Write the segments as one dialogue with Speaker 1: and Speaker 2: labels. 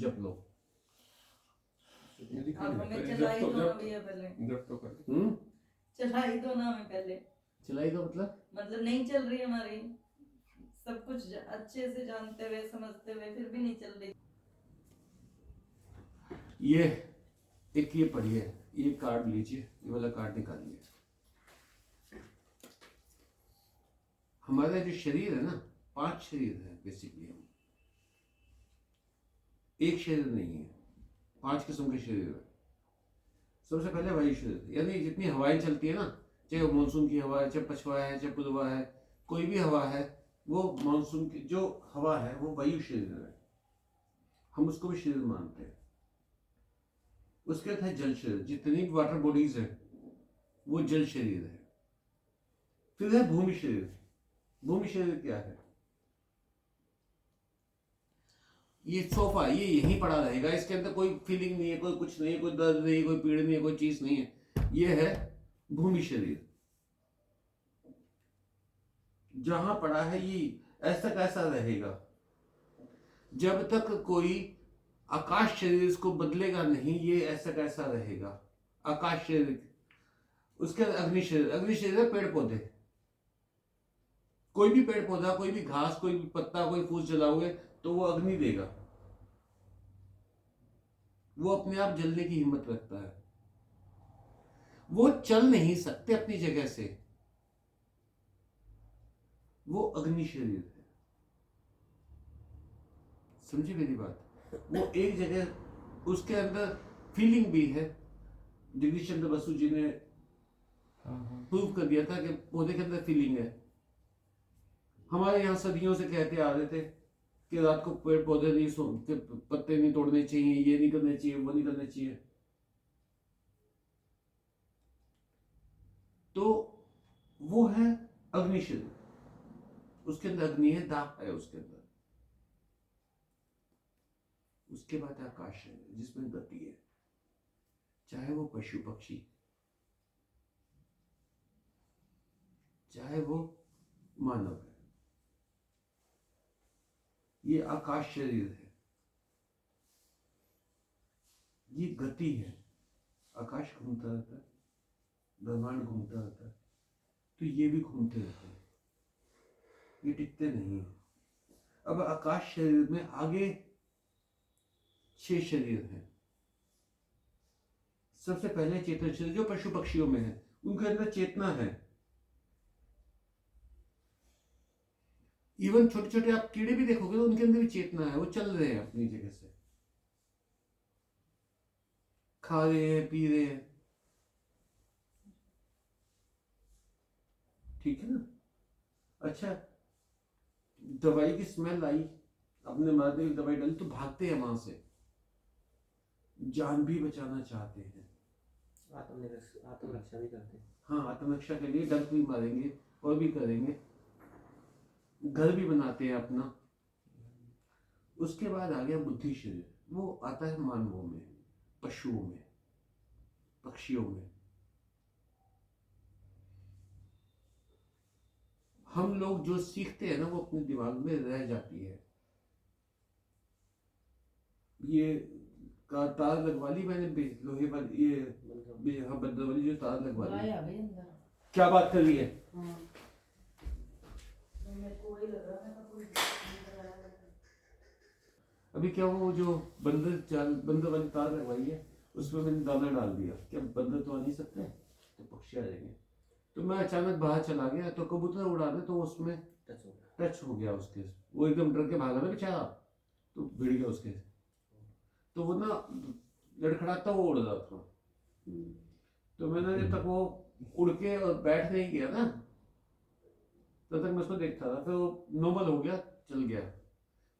Speaker 1: जप लो।
Speaker 2: अब हमें चलाई दो ना भैया पहले।
Speaker 1: जप तो कर।
Speaker 2: चलाई दो ना हमें पहले।
Speaker 1: चलाई दो मतलब
Speaker 2: नहीं चल रही हमारी, सब कुछ अच्छे से जानते हुए समझते हुए फिर भी नहीं चल रही।
Speaker 1: ये एक ये पढ़िए, ये कार्ड लीजिए, ये वाला कार्ड निकालिए। हमारा जो शरीर है ना, 5 शरीर है बेसिकली। हम एक शरीर नहीं है, 5 किस्म के शरीर है। सबसे पहले वायु शरीर, यानी जितनी हवाएं चलती है ना, चाहे वो मानसून की हवा है, चाहे पछवा है, चाहे पुरवा है, कोई भी हवा है, वो मानसून की जो हवा है वो वायु शरीर है। हम उसको भी शरीर मानते हैं। उसके बाद है जल शरीर, जितनी भी वाटर बॉडीज है वो जल शरीर है। फिर है भूमि शरीर। भूमि शरीर क्या है? ये सोफा, ये यहीं पड़ा रहेगा, इसके अंदर कोई फीलिंग नहीं है, कोई कुछ नहीं है, कोई दर्द नहीं है, कोई पीड़ नहीं है, कोई चीज नहीं है। ये है भूमि शरीर। जहां पड़ा है ये ऐसा कैसा रहेगा जब तक कोई आकाश शरीर इसको बदलेगा नहीं, ये ऐसा कैसा रहेगा आकाश शरीर। उसके बाद अग्नि शरीर। अग्नि शरीर है पेड़ पौधे। कोई भी पेड़ पौधा, कोई भी घास, कोई भी पत्ता, कोई फूस जलाओगे तो वो अग्नि देगा, वो अपने आप जलने की हिम्मत रखता है। वो चल नहीं सकते अपनी जगह से, वो अग्नि शरीर है। समझी मेरी बात? वो एक जगह, उसके अंदर फीलिंग भी है। जगदीश चंद्र बसु जी ने प्रूव कर दिया था कि पौधे के अंदर फीलिंग है। हमारे यहाँ सदियों से कहते आ रहे थे कि रात को पेड़ पौधे नहीं के पत्ते नहीं तोड़ने चाहिए, ये नहीं करने चाहिए, वो नहीं करने चाहिए। तो वो है अग्नि शरीर। उसके अंदर अग्नि है, दाह है उसके अंदर। उसके बाद आकाश है जिसमें गति है, चाहे वो पशु पक्षी, चाहे वो मानव है। ये आकाश शरीर है, ये गति है। आकाश घूमता रहता है, ब्रह्मांड घूमता रहता है, तो ये भी घूमते रहते हैं, ये टिकते नहीं है। अब आकाश शरीर में आगे 6 शरीर हैं। सबसे पहले चेतन शरीर जो पशु पक्षियों में है, उनके अंदर चेतना है। इवन छोटे छोटे आप कीड़े भी देखोगे तो उनके अंदर भी चेतना है, वो चल रहे हैं अपनी जगह से, खा रहे हैं, पी रहे हैं। ठीक है ना? अच्छा, दवाई की स्मेल आई, अपने मारने की दवाई डाली तो भागते हैं वहां से, जान भी बचाना चाहते हैं,
Speaker 3: आत्मरक्षा भी करते हैं।
Speaker 1: हाँ, आत्मरक्षा के लिए डंक भी मारेंगे और भी करेंगे, घर भी बनाते हैं अपना। उसके बाद आ गया बुद्धि शरीर, वो आता है मानवों में, पशुओं में, पक्षियों में। हम लोग जो सीखते हैं ना वो अपने दिमाग में रह जाती है। ये का तार लगवा ली मैंने, लोहे वाली, ये हाँ बंदर वाली जो तार लगवा ली। क्या बात कर रही है? अभी क्या वो जो बंदर वाली तार लगवाई है उसमें मैंने दाना डाल दिया। क्या बंदर तो आ नहीं सकते, तो पक्षी आ जाएंगे। तो मैं अचानक बाहर चला गया तो कबूतर उड़ा दे तो उसमें टच हो गया उसके, वो एकदम डर के भागा ना बेचारा, तो भिड़ गया उसके। तो वो ना लड़खड़ाता वो उड़ रहा था। तो मैंने जब तक वो उड़ के और बैठ नहीं गया ना तब तक मैं उसको देखता था, फिर वो नॉर्मल हो गया, चल गया।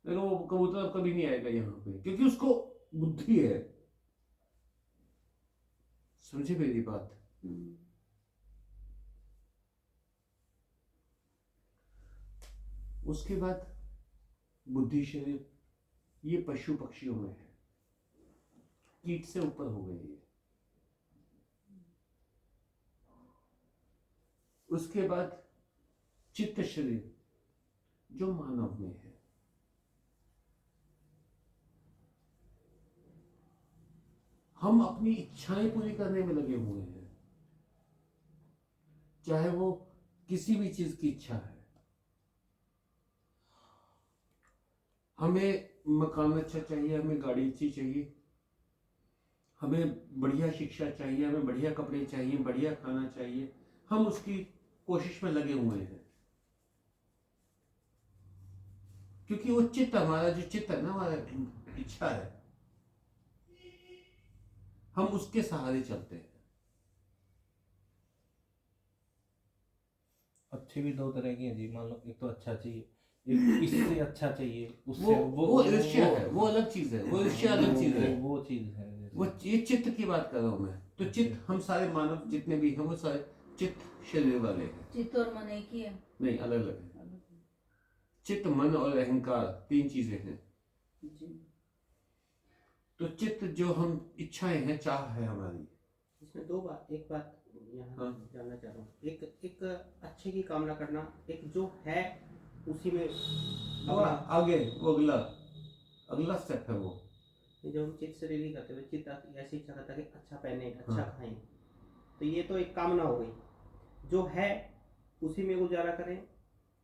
Speaker 1: लेकिन वो कबूतर अब कभी नहीं आएगा यहाँ पे, क्योंकि उसको बुद्धि है। समझे मेरी बात? उसके बाद बुद्धि शरीर, ये पशु पक्षियों में है, कीट से ऊपर हो गई है। उसके बाद चित्त शरीर जो मानव में है। हम अपनी इच्छाएं पूरी करने में लगे हुए हैं, चाहे वो किसी भी चीज की इच्छा है। हमें मकान अच्छा चाहिए, हमें गाड़ी अच्छी चाहिए, हमें बढ़िया शिक्षा चाहिए, हमें बढ़िया कपड़े चाहिए, बढ़िया खाना चाहिए, हम उसकी कोशिश में लगे हुए हैं। क्योंकि वो चित्त, हमारा जो चित्त है ना, हमारा इच्छा है, हम उसके सहारे चलते हैं।
Speaker 3: अच्छे भी दो तरह की हैं जी। मान लो एक तो अच्छा चाहिए, एक इससे अच्छा चाहिए, उससे
Speaker 1: वो ईर्ष्या है, वो अलग चीज है, वो ईर्ष्या अलग चीज है,
Speaker 3: वो चीज है जैसे।
Speaker 1: वो ये चित्त की बात कर रहा हूं मैं। तो चित्त, हम सारे मानव जितने भी हैं वो सारे चित्त शरीर वाले हैं।
Speaker 2: चित्त और मन एक ही है?
Speaker 1: नहीं, अलग अलग है। चित्त, मन और अहंकार 3 चीजें हैं।
Speaker 2: जी।
Speaker 4: तो चित्त जो हम इच्छाएं हैं, चाह है हमारी,
Speaker 5: इसमें दो बात, एक बात यहाँ
Speaker 1: हाँ।
Speaker 5: जानना चाह रहा हूँ। एक अच्छे की कामना करना, एक जो है उसी में
Speaker 1: वो आगे, वो अगला स्टेप है वो।
Speaker 5: जो हम चित्त से रिली करते हुए चित्त ऐसी इच्छा करता है कि अच्छा पहने, अच्छा
Speaker 1: हाँ।
Speaker 5: खाएं, तो ये तो एक कामना हो गई। जो है उसी में गुजारा करें,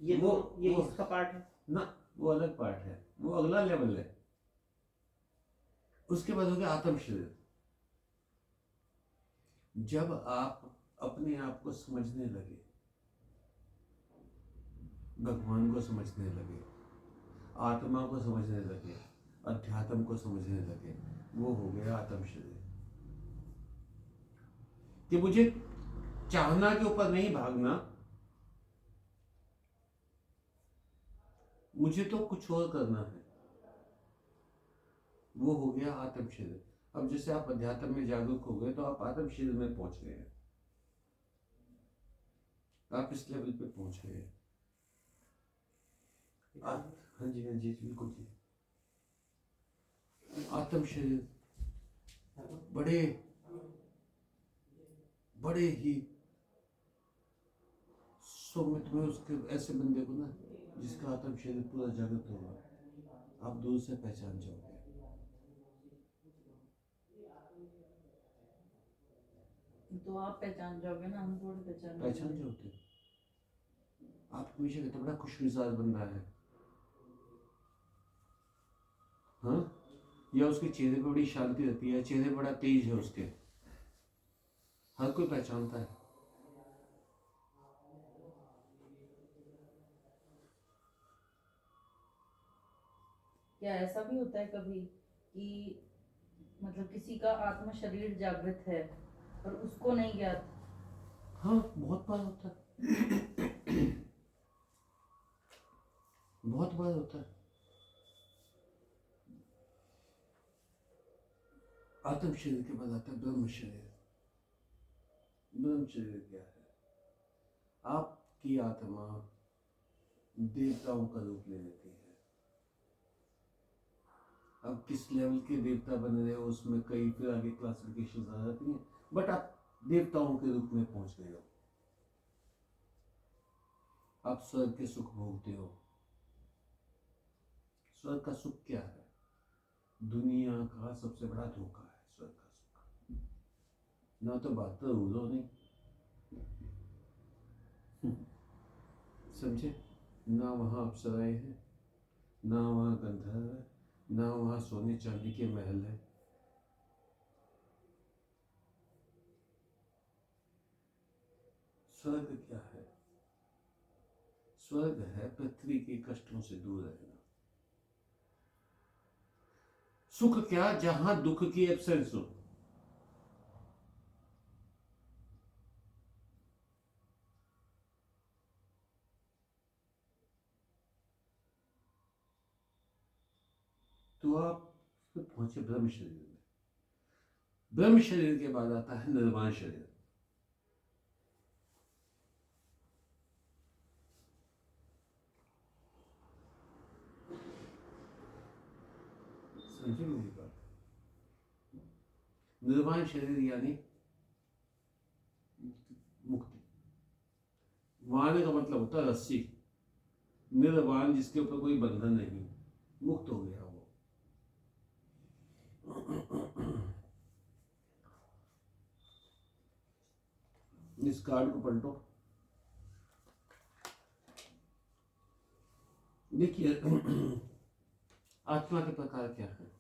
Speaker 5: ये ये इसका पार्ट है
Speaker 1: ना, वो अलग पार्ट है, वो अगला लेवल है। उसके बाद हो गया आत्म शरीर। जब आप अपने आप को समझने लगे, भगवान को समझने लगे, आत्मा को समझने लगे, अध्यात्म को समझने लगे, वो हो गया आत्म शरीर। कि मुझे चाहना के ऊपर नहीं भागना, मुझे तो कुछ और करना है, वो हो गया आत्म शरीर। अब जैसे आप अध्यात्म में जागरूक हो गए तो आप आत्म शरीर में पहुंच गए हैं, आप इस लेवल पे पहुंच गए हैं। हाँ जी, हाँ जी, बिल्कुल जी। आत्म शरीर बड़े बड़े ही सौम्य में उसके ऐसे बंदे को ना, जिसका आत्म शरीर पूरा जागृत होगा, आप दूर से पहचान जाओगे।
Speaker 2: तो आप पहचान जाओगे ना, हम थोड़ी
Speaker 1: पहचान जाओगे। आप हमेशा कहते बड़ा खुशमिजाज बंदा है, हाँ, या उसके चेहरे पे बड़ी शांति रहती है, चेहरे बड़ा तेज है उसके, हर कोई पहचानता है।
Speaker 2: क्या ऐसा भी होता है कभी कि मतलब किसी का आत्मा शरीर जागृत है पर उसको नहीं ज्ञात?
Speaker 1: हाँ, बहुत बार होता है, बहुत बार होता है। आत्म शरीर के बाद आता है ब्रह्म शरीर। ब्रह्म शरीर क्या है? आपकी आत्मा देवताओं का रूप ले लेती है। अब किस लेवल के देवता बन रहे हो उसमें कई फिर आगे क्लासिफिकेशन आ जाती हैं, बट आप देवताओं के रूप में पहुंच गए हो। आप स्वर्ग के सुख भोगते हो। स्वर्ग का सुख क्या है? दुनिया का सबसे बड़ा धोखा है स्वर्ग का सुख। ना तो बात तो उड़ो नहीं, समझे? ना वहाँ अप्सराएं हैं, ना वहाँ गंधर्व है, ना वहाँ सोने चांदी के महल है। स्वर्ग क्या है? स्वर्ग है पृथ्वी के कष्टों से दूर रहना। सुख क्या? जहां दुख की एब्सेंस हो। तो आप फिर पहुंचे ब्रह्म शरीर में। ब्रह्म शरीर के बाद आता है निर्वाण शरीर। समझे मेरी बात? निर्वाण शरीर यानी मुक्ति। वाण का मतलब होता है रस्सी। निर्वाण जिसके ऊपर कोई बंधन नहीं, मुक्त हो गया वो। इस कार्ड को पलटो। देखिए आत्मा के प्रकार क्या है।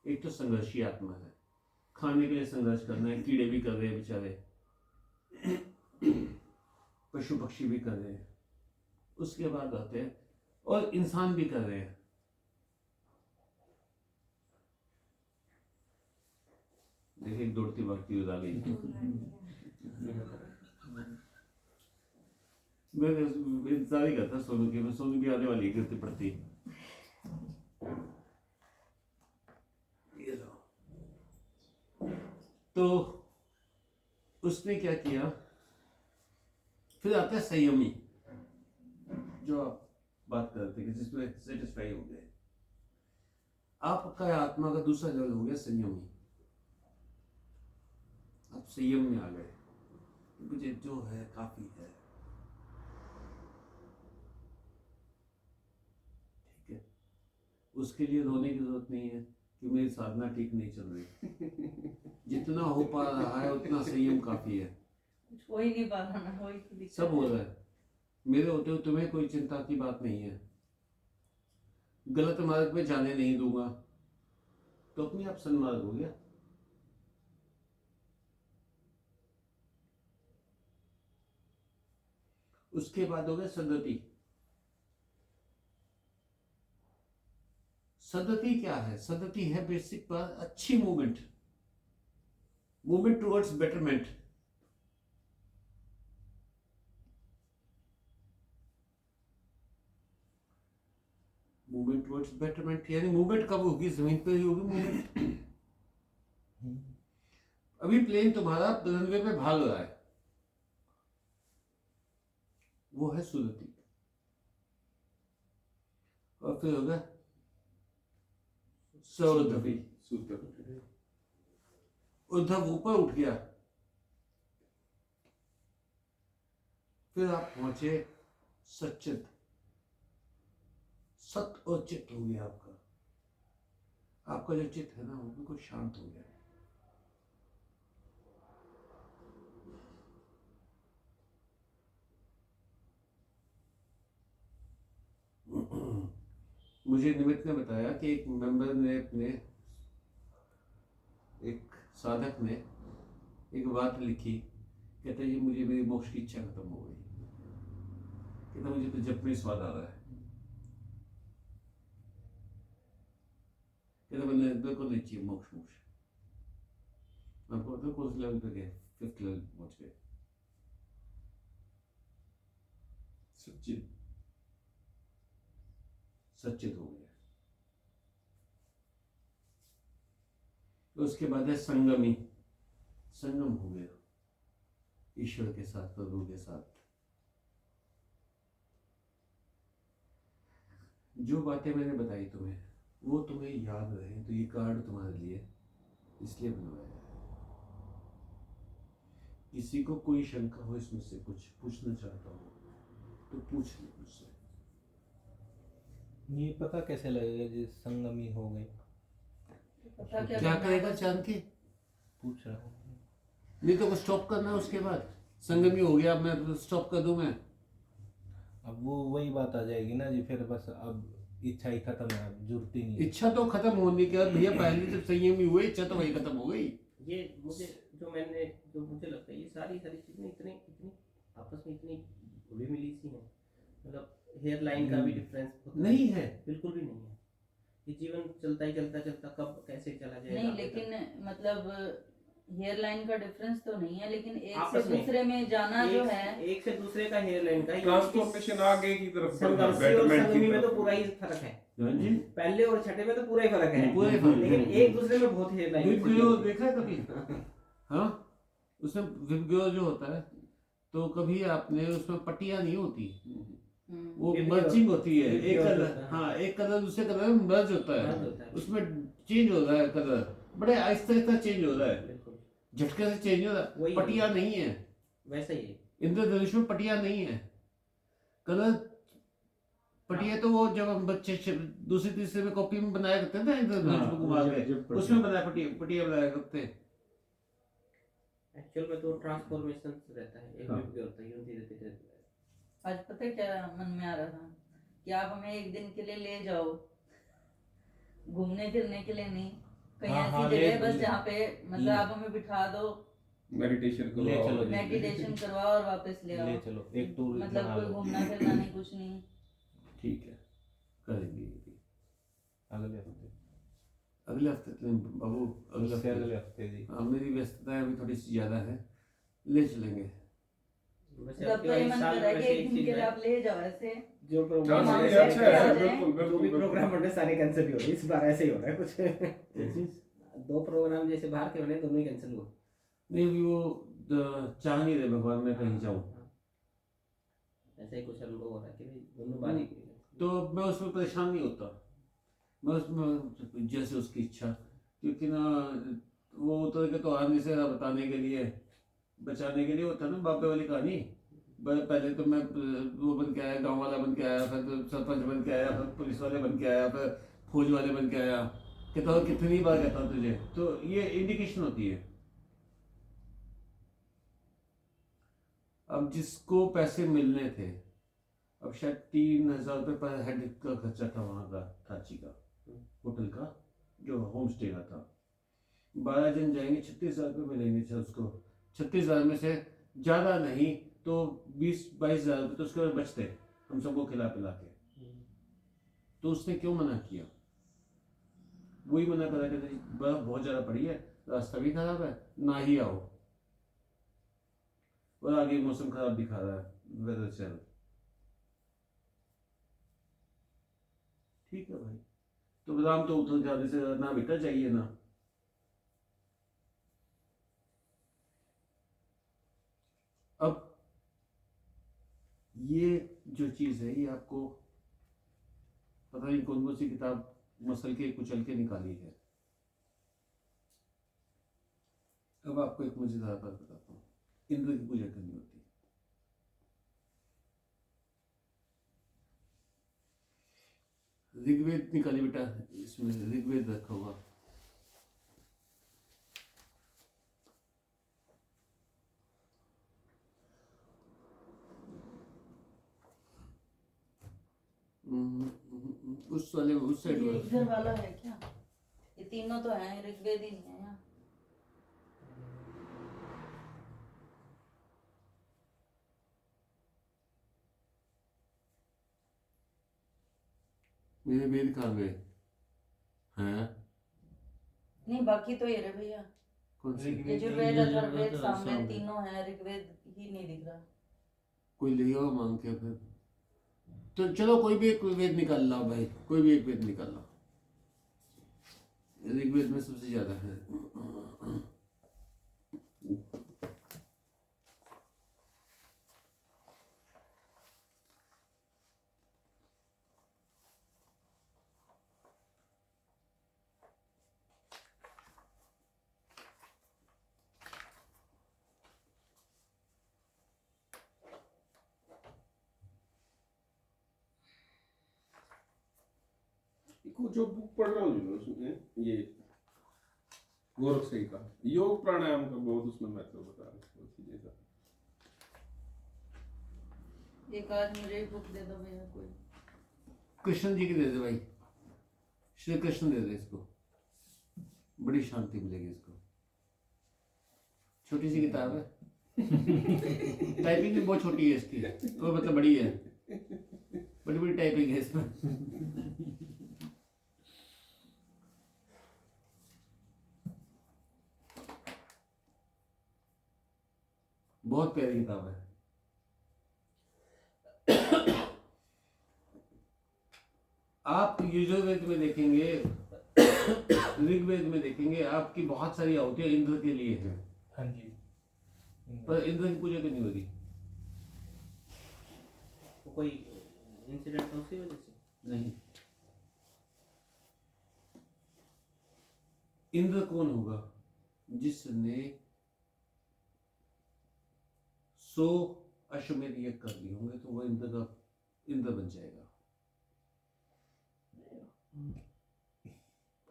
Speaker 1: एक तो संघर्षी आत्मा है, खाने के लिए संघर्ष करना है, कीड़े भी कर रहे हैं बेचारे, पशु पक्षी भी कर रहे हैं, उसके बाद आते हैं और इंसान भी कर रहे हैं। देखिए एक दौड़ती भागती उड़ा गई। मैं इंतजार ही करता सोनू की, मैं सोनू भी आने वाली है गिरती पड़ती। ये लो। तो उसने क्या किया, फिर आता है संयमी, जो आप बात करते हैं जिसमें सेटिस्फाई हो गए। आपका आत्मा का दूसरा लेवल हो गया संयमी। आप संयम में आ गए, मुझे जो है काफी है, ठीक है। उसके लिए रोने की जरूरत नहीं है कि मेरी साधना ठीक नहीं चल रही। जितना हो पा रहा है उतना संयम काफी है।
Speaker 2: कुछ हो ही नहीं पा रहा ना, वही तो दिक्कत
Speaker 1: सब हो
Speaker 2: है।
Speaker 1: रहा है, मेरे होते हुए तुम्हें कोई चिंता की बात नहीं है। गलत मार्ग में जाने नहीं दूंगा, तो अपने आप सन्मार्ग हो गया। उसके बाद हो गया सदगति। सदगति क्या है? सदगति है बेसिक पर अच्छी movement, movement towards betterment. Movement towards betterment यानी मूवमेंट कब होगी? जमीन पे ही होगी मूवमेंट। अभी प्लेन तुम्हारा रनवे पे भाग रहा है, वो है सुरति। और फिर होगा सौरधवी। उद्धव ऊपर उठ गया, फिर आप पहुंचे सच्चित। सत और चित्त हो गया आपका। आपका जो चित्त है ना वो बिल्कुल शांत हो गया। मुझे निमित ने बताया कि एक मेंबर ने अपने, एक साधक ने एक बात लिखी, कहता है ये मुझे मेरी मोक्ष की इच्छा खत्म हो गई, कहता मुझे तो जप में स्वाद आ रहा है, कहता मैंने बिल्कुल नहीं चाहिए मोक्ष। मैं आपको बताऊं कौन से लेवल पे गए? 5th लेवल पहुंच गए। सच्चित, सच्चित हो गया। तो उसके बाद है संगमी। संगम हो गया ईश्वर के साथ, प्रभु के साथ। जो बातें मैंने बताई तुम्हें वो तुम्हें याद रहे, तो ये कार्ड तुम्हारे लिए इसलिए बनवाया है। किसी को कोई शंका हो इसमें से कुछ पूछना चाहता हो तो पूछ लो मुझसे।
Speaker 3: ये पता कैसे लगेगा जी संगमी हो गई?
Speaker 2: पता
Speaker 1: क्या
Speaker 2: करना
Speaker 1: करेगा
Speaker 2: है?
Speaker 1: जान के?
Speaker 3: पूछ रहा हूँ।
Speaker 1: नहीं तो स्टॉप करना है उसके बाद। संगमी हो गया, अब मैं स्टॉप कर दूं मैं?
Speaker 3: अब वो वही बात आ जाएगी ना जी, फिर बस अब इच्छा ही खत्म है, अब जुड़ती नहीं है।
Speaker 1: इच्छा तो खत्म होने के बाद भैया पहले जब संयमी हुए इच्छा तो वही खत्म हो गई।
Speaker 5: ये मुझे जो मुझे लगता है ये सारी चीजें इतनी इतनी आपस में इतनी घुली मिली सी हैं। मतलब हेयर लाइन का भी डिफरेंस
Speaker 1: नहीं है,
Speaker 5: बिल्कुल भी नहीं है। ये जीवन चलता ही चलता कब कैसे चला जाएगा।
Speaker 2: नहीं, लेकिन मतलब हेयर लाइन का डिफरेंस तो नहीं है, लेकिन एक से
Speaker 5: आपस में
Speaker 2: दूसरे में जाना जो है,
Speaker 5: एक से दूसरे का हेयर लाइन का
Speaker 6: ट्रांसफॉर्मेशन आगे की तरफ बढ़ना,
Speaker 5: संघर्षी और
Speaker 6: betterment की
Speaker 5: संगमी में
Speaker 6: तरफ।
Speaker 5: तो पूरा ही फर्क है।
Speaker 1: हाँ जी,
Speaker 5: पहले और छठे में तो पूरा ही फर्क है।
Speaker 1: पूरा ही फर्क है।
Speaker 5: लेकिन एक दूसरे में बहुत हेयर लाइन
Speaker 1: विपग्योर देखा है कभी? हाँ, उसमें विपग्योर जो होता है तो कभी आपने उसमें पट्टियां नहीं होती, वो
Speaker 5: विपग्योर।
Speaker 1: मर्जिंग होती है। एक
Speaker 5: विपग्योर
Speaker 1: कलर,
Speaker 5: होता है।
Speaker 1: हाँ एक कलर दूसरे कलर में मर्ज होता
Speaker 5: मर्ज होता
Speaker 1: है,
Speaker 5: है।
Speaker 1: उसमें चेंज हो रहा है कलर, बड़े आहिस्ता आहिस्ता चेंज हो रहा है,
Speaker 5: बिल्कुल
Speaker 1: झटके से चेंज हो रहा है।
Speaker 5: वही
Speaker 1: पट्टियां नहीं है
Speaker 5: वैसा ही है।
Speaker 1: इंद्रधनुष में, पट्टियां नहीं है। कलर पट्टियां तो वो जब हम बच्चे दूसरे तीसरे में कॉपी में बनाया करते थे ना, इंद्रधनुष को घुमा के उसमें बनाया पट्टियां बनाया करते हैं।
Speaker 5: एक्चुअल में तो ट्रांसफॉर्मेशन रहता है, एक
Speaker 1: हाँ।
Speaker 5: भी होता है, यूं धीरे धीरे।
Speaker 2: आज पता है क्या मन में आ रहा था कि आप हमें एक दिन के लिए ले जाओ घूमने फिरने के लिए, नहीं कहीं
Speaker 3: हाँ,
Speaker 2: ऐसी
Speaker 3: हाँ,
Speaker 2: जगह बस
Speaker 3: ले-
Speaker 2: जहाँ पे मतलब
Speaker 3: ले-
Speaker 2: आप हमें बिठा दो,
Speaker 6: मेडिटेशन करो
Speaker 3: ले चलो
Speaker 6: आओ।
Speaker 3: जी।
Speaker 2: मेडिटेशन करवाओ और वापस ले आओ।
Speaker 3: ले चलो, एक टूर
Speaker 2: मतलब
Speaker 3: बना
Speaker 2: कोई
Speaker 3: लो
Speaker 2: घूमना फिरना नहीं, कुछ नहीं।
Speaker 1: ठीक है, करेंगे ये भी।
Speaker 3: अगले हफ्ते।
Speaker 1: अगले हफ्ते तो नहीं बाबू, अगले
Speaker 3: उससे
Speaker 1: हफ्ते।
Speaker 3: अगले हफ्ते जी।
Speaker 1: हाँ, मेरी व्यस्तताएं अभी थोड़ी सी ज़्यादा है, ले चलेंगे।
Speaker 5: वैसे
Speaker 2: जब
Speaker 5: आपके
Speaker 2: तो ये
Speaker 5: इस
Speaker 2: मन
Speaker 5: साल
Speaker 2: कर रहा है कि
Speaker 5: वैसे
Speaker 2: एक
Speaker 5: एक
Speaker 2: दिन
Speaker 5: चीज
Speaker 2: के लिए
Speaker 5: है,
Speaker 2: आप ले जाओ ऐसे।
Speaker 5: जो
Speaker 6: हाँ,
Speaker 5: प्रोग्राम
Speaker 6: सही
Speaker 2: हाँ,
Speaker 6: है, अच्छा है,
Speaker 2: हाँ,
Speaker 6: बिल्कुल
Speaker 5: जो भी
Speaker 6: बिल्कुल
Speaker 5: प्रोग्राम होने सारे कैंसिल ही हो रहे इस बार, ऐसे ही हो रहा है कुछ।
Speaker 1: ये चीज़
Speaker 5: 2 प्रोग्राम जैसे बाहर के होने, दोनों ही कैंसिल हुए।
Speaker 1: नहीं, अभी वो चाह नहीं रहे भगवान मैं कहीं जाऊँ,
Speaker 5: ऐसा ही कुछ अनुभव हो रहा है कि भाई दोनों बार ही।
Speaker 1: तो मैं उसमें परेशान नहीं होता, मैं उसमें जैसे उसकी इच्छा, क्योंकि ना वो उतर के तो आदमी से बताने के लिए, बचाने के लिए होता है ना, बाबे वाली कहानी। पहले तो मैं वो बन के आया, गांव वाला बन के आया, फिर तो सरपंच बन के आया, फिर पुलिस वाले बन के आया, फिर फौज वाले बन के आया। कहता हूँ कितनी बार कहता हूँ तुझे, तो ये इंडिकेशन होती है। अब जिसको पैसे मिलने थे, अब शायद 3,000 रुपये पर हेड का खर्चा था वहाँ का, थाची का, होटल का, जो होम स्टे का था। 12 जन जाएंगे, 36,000 रुपये मिलेंगे सर उसको। 36,000 में से ज़्यादा नहीं तो 20-22,000 रुपये तो उसके बचते, हम सबको खिला पिला के। तो उसने क्यों मना किया? वही मना करा कि नहीं, बर्फ बहुत ज़्यादा पड़ी है, रास्ता भी खराब है, ना ही आओ, और आगे मौसम खराब दिखा रहा है, वेदर चल। ठीक है भाई, तो बादाम तो उतर जाने से ना बेटा चाहिए ना। अब ये जो चीज़ है, ये आपको पता नहीं कौन कौन सी किताब मसल के कुचल के निकाली है। अब आपको एक मजेदार बात बताता हूँ, इंद्र की पूजा करनी होती है। ऋग्वेद निकाली बेटा, इसमें ऋग्वेद रखा हुआ। उस वाले उस साइड
Speaker 2: ये
Speaker 1: में
Speaker 2: इधर वाला है क्या? ये तीनों तो हैं, ऋग्वेद ही नहीं है यहाँ।
Speaker 1: मेरे वेद कहाँ गए हैं?
Speaker 2: नहीं बाकी तो ये रहे भैया,
Speaker 1: कौन से?
Speaker 2: यजुर्वेद अथर्ववेद सामवेद तीनों हैं, ऋग्वेद ही नहीं दिख रहा।
Speaker 1: कोई ले आओ मांग के फिर। तो चलो कोई भी एक वेद निकाल लाओ भाई, कोई भी एक वेद निकाल लाओ। ऋग्वेद में सबसे ज्यादा है।
Speaker 6: को जो बुक पढ़ रहा हूँ जो उसमें ये गोरख सिंह का योग प्राणायाम का बहुत उसमें महत्व बता रहे हैं, वो चीजें का।
Speaker 2: एक आज मुझे ही बुक दे दो भैया कोई।
Speaker 1: कृष्ण जी की दे दे भाई, श्री कृष्ण दे दे इसको, बड़ी शांति मिलेगी इसको। छोटी सी किताब है, टाइपिंग भी बहुत छोटी है इसकी, तो मतलब बड़ी है, बड़ी बड़ी टाइपिंग है इसमें। बहुत प्यारी किताब है। आप यजुर्वेद में देखेंगे, ऋग्वेद में देखेंगे, आपकी बहुत सारी आहुतियां इंद्र के लिए हैं,
Speaker 3: हाँ जी।
Speaker 1: पर इंद्र की पूजा क्यों नहीं हो रही?
Speaker 5: तो कोई इंसिडेंट था उसी वजह से?
Speaker 1: नहीं। इंद्र कौन होगा? जिसने 100 अश्वमेध यज्ञ कर लिए होंगे तो वो इंद्र बन जाएगा।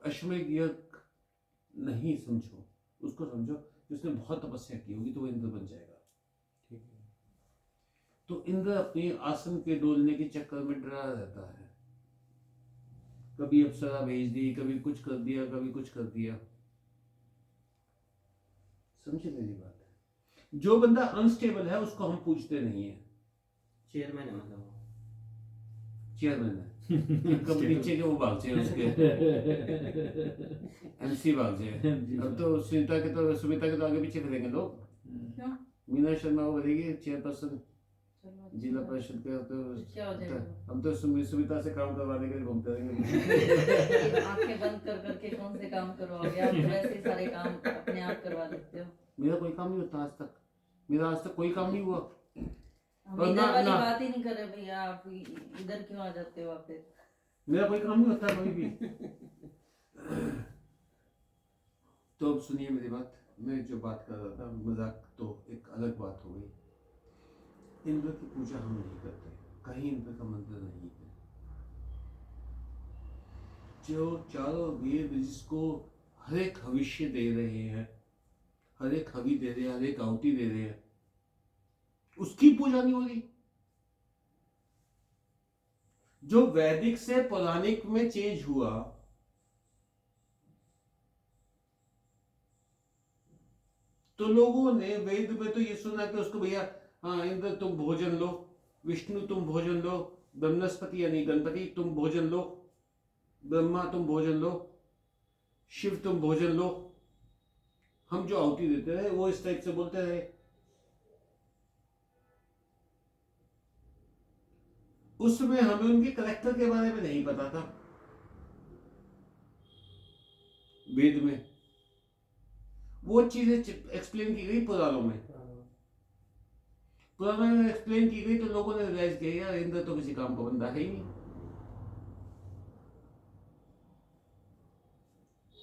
Speaker 1: अश्वमेध यज्ञ नहीं समझो, उसको समझो कि उसने बहुत तपस्या की होगी तो वो इंद्र बन जाएगा।
Speaker 3: ठीक है।
Speaker 1: तो इंद्र अपने आसन के डोलने के चक्कर में डरा रहता है, कभी अप्सरा भेज दी, कभी कुछ कर दिया, कभी कुछ कर दिया। समझे मेरी बात? जो बंदा अनस्टेबल है उसको हम पूछते नहीं है।
Speaker 5: चेयरमैन है मतलब वो।
Speaker 1: चेयरमैन है कि कब नीचे के वो भाग जाए उसके एमसी भाग जाए। अब तो सुनीता के तो सुमिता के तो आगे पीछे फिरेंगे लोग।
Speaker 2: क्यों?
Speaker 1: मीना शर्मा वो बनेगी चेयरपर्सन
Speaker 2: चलो अच्छी
Speaker 1: जिला
Speaker 2: बात है।
Speaker 1: परिषद के।
Speaker 2: फिर क्या हो जाएगा?
Speaker 1: तो हम तो सुमिता से काम करवाने के लिए घूमते रहेंगे।
Speaker 2: आंखें बंद कर करके कौन से काम करवाओगे आप? वैसे ही सारे काम अपने आप करवा देते हो।
Speaker 1: मेरा कोई काम नहीं होता आज तक, मेरा आज तक कोई काम नहीं हुआ।
Speaker 2: हम
Speaker 1: और
Speaker 2: इधर
Speaker 1: ना-
Speaker 2: वाली
Speaker 1: ना-
Speaker 2: बात ही नहीं कर रहे भैया, आप इधर क्यों आ जाते हो आप फिर?
Speaker 1: मेरा कोई काम नहीं होता कभी भी। तो अब सुनिए मेरी बात, मैं जो बात कर रहा था मजाक तो एक अलग बात हो गई। इंद्र की पूजा हम नहीं करते, कहीं इंद्र का मंदिर नहीं है। जो चारों वेद जिसको हर एक भविष्य दे रहे हैं, हर एक हवि दे रहे हैं, हर एक आहुति दे रहे हैं, उसकी पूजा नहीं हो रही। जो वैदिक से पौराणिक में चेंज हुआ, तो लोगों ने वेद में तो ये सुना कि उसको भैया हाँ इंद्र तुम भोजन लो, विष्णु तुम भोजन लो, बृहस्पति यानी गणपति तुम भोजन लो, ब्रह्मा तुम भोजन लो, शिव तुम भोजन लो। हम जो आहुति देते रहे वो इस टाइप से बोलते रहे। उसमें हमें उनके करेक्टर के बारे में नहीं पता था। वेद में वो चीजें एक्सप्लेन की गई पुराणों में, पुराणों में एक्सप्लेन की गई तो लोगों ने रियलाइज किया यार इंद्र तो किसी काम का बंदा है ही नहीं।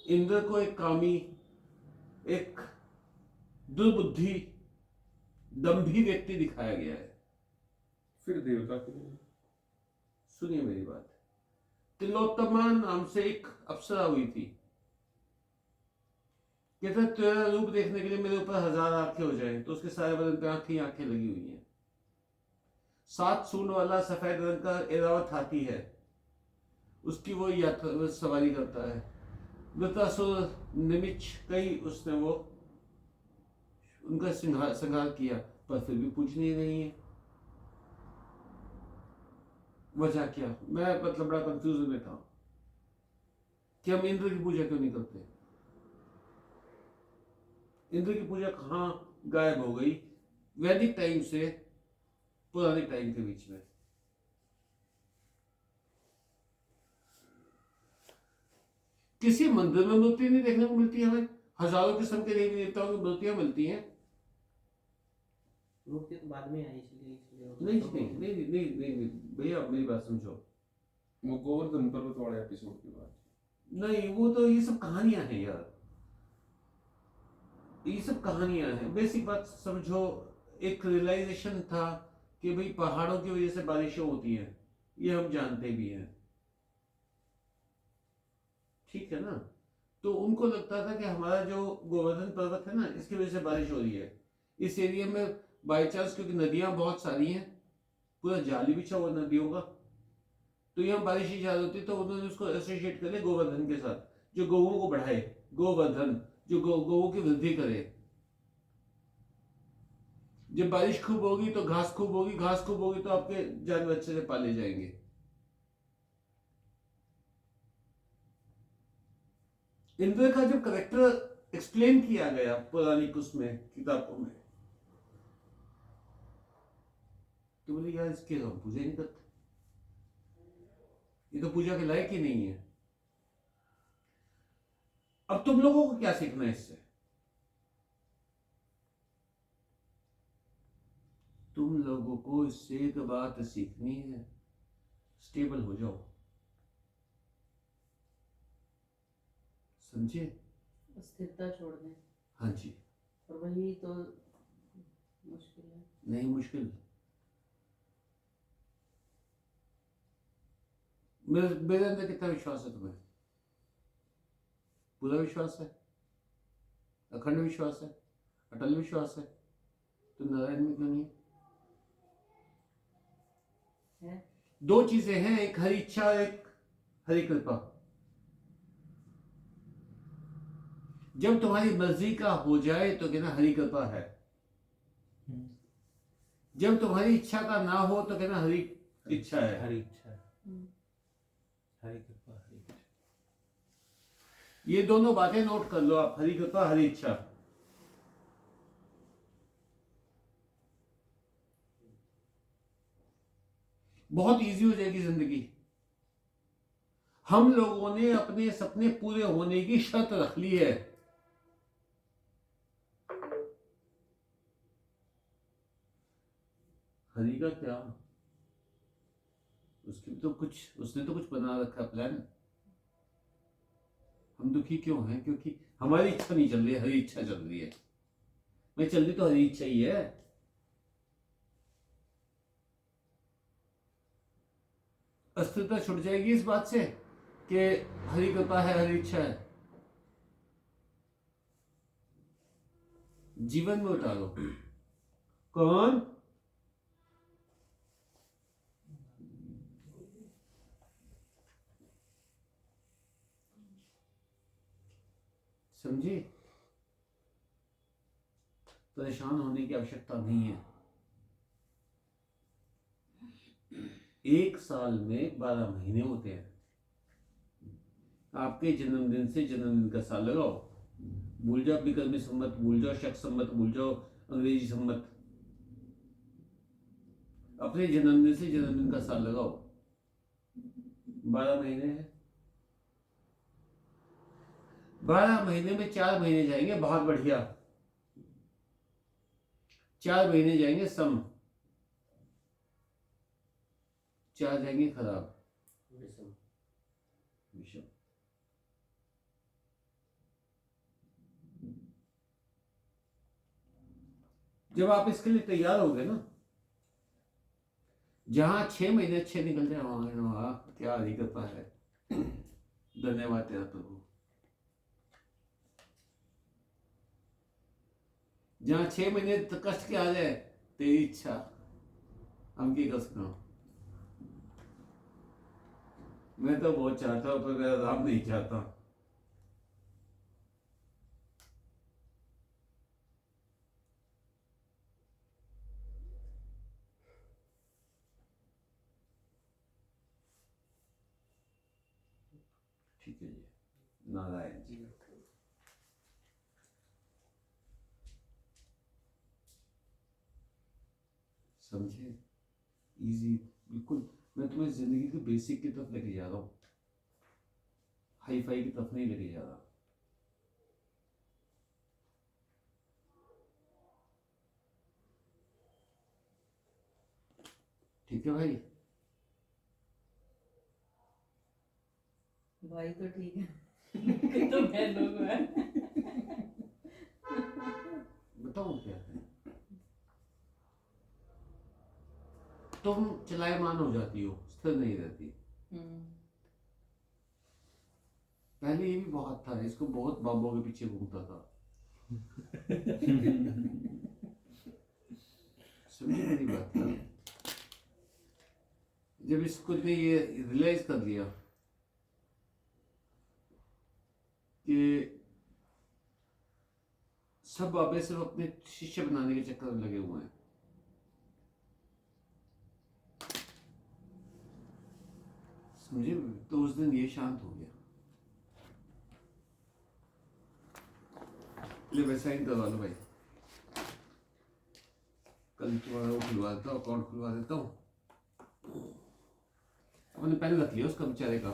Speaker 1: इंद्र को एक कामी, एक दुर्बुद्धि, दंभी व्यक्ति दिखाया गया है।
Speaker 6: फिर देवता क्यों नहीं?
Speaker 1: सुनिए मेरी बात, तिलोत्तमा नाम से एक अप्सरा हुई थी, कहता तेरा रूप देखने के लिए मेरे ऊपर 1000 आंखें हो जाएं, तो उसके सारे बदन पे आंखें ही आंखें लगी हुई हैं। 7 सूंड वाला सफेद रंग का ऐरावत हाथी है, उसकी वो यात्रा सवारी करता है। वृत्रासुर निमिष कई उसने वो उनका संहार किया, पर फिर भी पूजनीय नहीं है। वजह क्या? मैं मतलब बड़ा कंफ्यूजन में था कि हम इंद्र की पूजा क्यों नहीं करते। इंद्र की पूजा कहाँ गायब हो गई वैदिक टाइम से पुराने टाइम के बीच में? किसी मंदिर में मूर्ति नहीं देखने को मिलती हमें। हजारों किस्म के देवी देवताओं की मूर्तियां मिलती हैं।
Speaker 5: मूर्ति तो बाद में आई इसलिए वो तो
Speaker 1: नहीं
Speaker 5: सब
Speaker 1: नहीं
Speaker 5: हो
Speaker 1: नहीं नहीं नहीं नहीं भैया मेरी बात समझो।
Speaker 6: वो गोवर्धन पर्वत वाले एपिसोड की बात।
Speaker 1: नहीं वो तो ये सब कहानियां हैं यार, ये सब कहानियां हैं। बेसिक बात समझो, एक रियलाइजेशन था कि भाई पहाड़ों की वजह से बारिशें होती हैं, ये हम जानते भी हैं, ठीक है ना। तो उनको लगता था कि हमारा जो गोवर्धन पर्वत है ना, इसकी वजह से बारिश हो रही है इस एरिया में बाई चांस, क्योंकि नदियां बहुत सारी हैं, पूरा जाली बिछा हुआ नदियों का, तो यहाँ बारिश ही ज्यादा होती है। तो उन्होंने उसको एसोसिएट कर लिया गोवर्धन के साथ, जो गौओं को बढ़ाए, गोवर्धन जो गौओं की वृद्धि करे। जब बारिश खूब होगी तो घास खूब होगी, घास खूब होगी तो आपके जानवर अच्छे से पाले जाएंगे। इंद्र का जब करेक्टर एक्सप्लेन किया गया पौराणिक उसमें किताबों में, तो बोले यार इसके हम पूजा नहीं करते, ये तो पूजा के लायक ही नहीं है। अब तुम लोगों को क्या सीखना है इससे? तुम लोगों को इससे एक बात सीखनी है, स्टेबल हो जाओ, समझे?
Speaker 2: स्थिरता छोड़ दें,
Speaker 1: हाँ जी।
Speaker 2: और वही तो मुश्किल है।
Speaker 1: नहीं मुश्किल, मेरे अंदर कितना विश्वास है तुम्हें? पूरा विश्वास है? अखंड विश्वास है, अटल विश्वास है, तो नारायण में क्यों नहीं
Speaker 2: है?
Speaker 1: दो चीजें हैं, एक हरि इच्छा, एक हरि कृपा। जब तुम्हारी मर्जी का हो जाए तो कहना हरि कृपा है, जब तुम्हारी इच्छा का ना हो तो कहना हरि इच्छा है।
Speaker 3: हरी इच्छा है,
Speaker 2: हम्म।
Speaker 3: हरी कृपा, हरी इच्छा।
Speaker 1: ये दोनों बातें नोट कर लो आप, हरि कृपा हरि इच्छा। बहुत इजी हो जाएगी जिंदगी। हम लोगों ने अपने सपने पूरे होने की शर्त रख ली है। हरि का क्या, उसकी तो कुछ, उसने तो कुछ बना रखा प्लान। हम दुखी क्यों हैं? क्योंकि हमारी इच्छा नहीं चल रही है, हरी इच्छा चल रही है। मैं चल रही तो हरी इच्छा ही है। अस्थिरता छुट जाएगी इस बात से कि हरी कृपा है, हरी इच्छा है। जीवन में उतारो। कौन? समझे? परेशान होने की आवश्यकता नहीं है। एक साल में 12 महीने होते हैं। आपके जन्मदिन से जन्मदिन का साल लगाओ, भूल जाओ विक्रमी संवत, भूल जाओ शक संवत, भूल जाओ अंग्रेजी संवत। अपने जन्मदिन से जन्मदिन का साल लगाओ, 12 महीने हैं। 12 महीने में 4 महीने जाएंगे बहुत बढ़िया, 4 महीने जाएंगे सम, 4 जाएंगे खराब, विषम। जब आप इसके लिए तैयार हो गए ना, जहां 6 महीने अच्छे निकल जाए, वहां क्या हरी कृपा है। धन्यवाद तेरा प्रभु। जहां 6 महीने कष्ट के आ जाए, तेरी इच्छा, हम की कष्ट ना। मैं तो बहुत चाहता हूं पर मेरा राम नहीं चाहता। ठीक है जी, नारायण जी। समझे? इजी, बिल्कुल। मैं तुम्हें जिंदगी के बेसिक की तरफ लेके जा रहा हूँ, हाई फाई की तरफ नहीं लेके जा रहा। ठीक है भाई?
Speaker 2: भाई तो ठीक है। तो मैं लोग हैं।
Speaker 1: बताओ क्या है? तुम चलायमान हो जाती हो, स्थिर नहीं रहती। पहले ये भी बहुत था, इसको बहुत बाबों के पीछे घूमता था। समझे मेरी बात? जब इसको ने ये रियलाइज कर लिया कि सब बाबे सिर्फ अपने शिष्य बनाने के चक्कर में लगे हुए हैं, समझे? तो उस दिन ये शांत हो गया। ले वैसा ही करवा लो भाई, कल तुम्हारा वो खुलवा देता हूँ, अकाउंट खुलवा देता हूँ। अपने पहले रख लिया उसका बेचारे का।